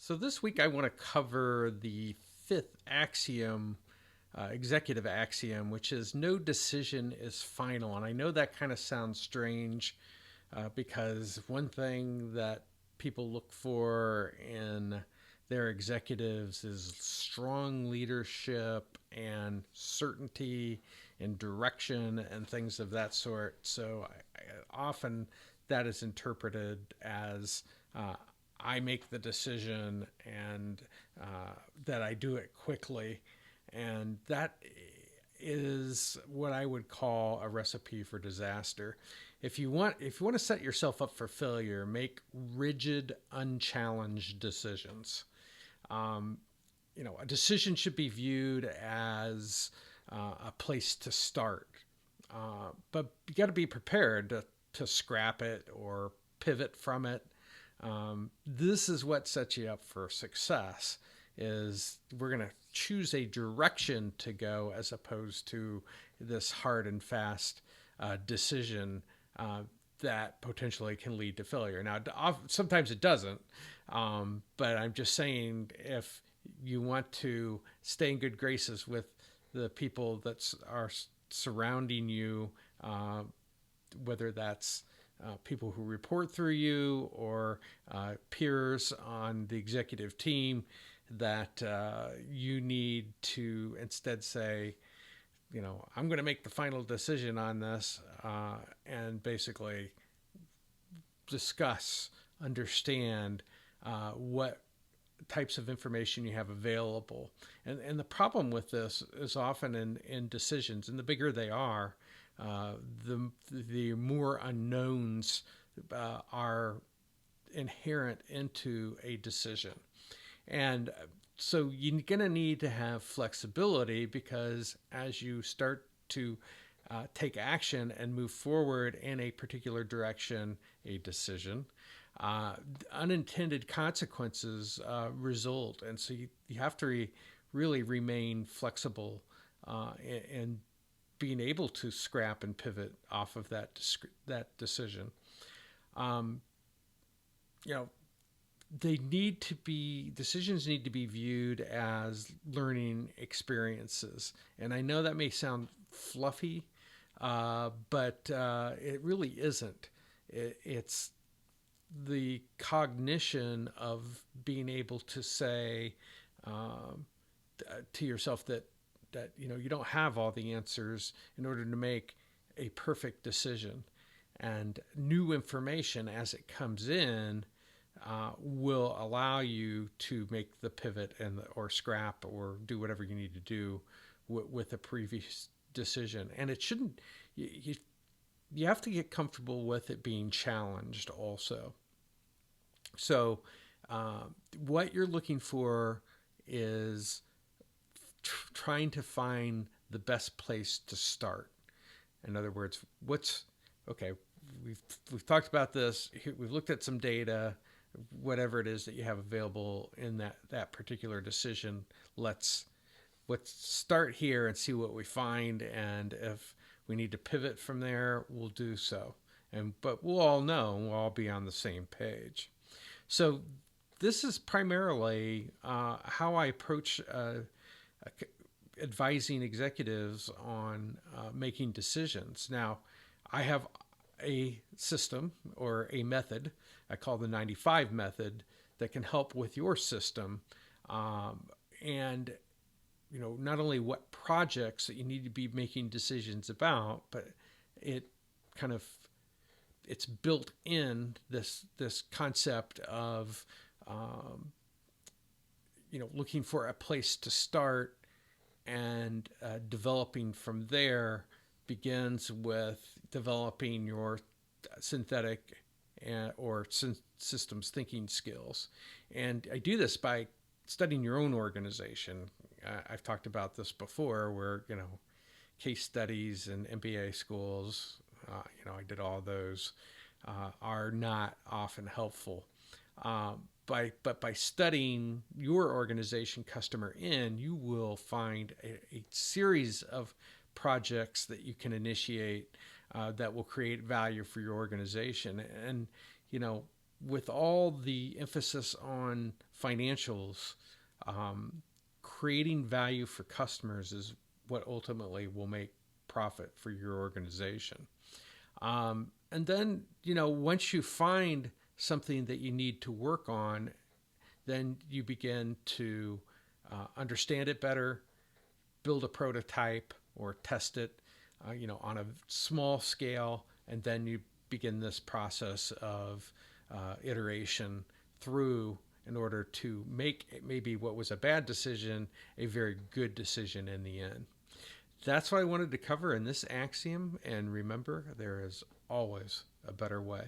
So this week I want to cover the fifth axiom, executive axiom, which is no decision is final. And I know that kind of sounds strange because one thing that people look for in their executives is strong leadership and certainty and direction and things of that sort. So often that is interpreted as I make the decision and that I do it quickly. And that is what I would call a recipe for disaster. If you want to set yourself up for failure, make rigid, unchallenged decisions. Um, a decision should be viewed as a place to start, but you got to be prepared to scrap it or pivot from it. This is what sets you up for success. Is we're going to choose a direction to go as opposed to this hard and fast decision that potentially can lead to failure. Now, sometimes it doesn't, but I'm just saying if you want to stay in good graces with the people that are surrounding you, whether that's people who report through you or peers on the executive team, that you need to instead say, I'm going to make the final decision on this and basically discuss, understand what types of information you have available. And the problem with this is often in decisions, and the bigger they are, the more unknowns are inherent into a decision. And so you're going to need to have flexibility because as you start to take action and move forward in a particular direction, a decision, unintended consequences result. And so you have to really remain flexible and being able to scrap and pivot off of that decision. Um, you know, decisions need to be viewed as learning experiences. And I know that may sound fluffy, but it really isn't. It's the cognition of being able to say to yourself that you don't have all the answers in order to make a perfect decision, and new information as it comes in will allow you to make the pivot or scrap or do whatever you need to do with a previous decision. And it shouldn't. You have to get comfortable with it being challenged also. So what you're looking for is trying to find the best place to start. In other words, okay? We've talked about this. We've looked at some data. Whatever it is that you have available in that particular decision, let's start here and see what we find. And if we need to pivot from there, we'll do so. But we'll all be on the same page. So this is primarily how I approach advising executives on making decisions. Now, I have a system or a method I call the 95 method that can help with your system. And not only what projects that you need to be making decisions about, but it's built in this concept of looking for a place to start, and developing from there begins with developing your synthetic or systems thinking skills. And I do this by studying your own organization. I've talked about this before, where case studies and MBA schools, I did all those, are not often helpful. But by studying your organization customer in, you will find a series of projects that you can initiate that will create value for your organization. And with all the emphasis on financials, creating value for customers is what ultimately will make profit for your organization. And then, once you find something that you need to work on, then you begin to understand it better, build a prototype or test it, on a small scale, and then you begin this process of iteration through in order to make maybe what was a bad decision a very good decision in the end. That's what I wanted to cover in this axiom. And remember, there is always a better way.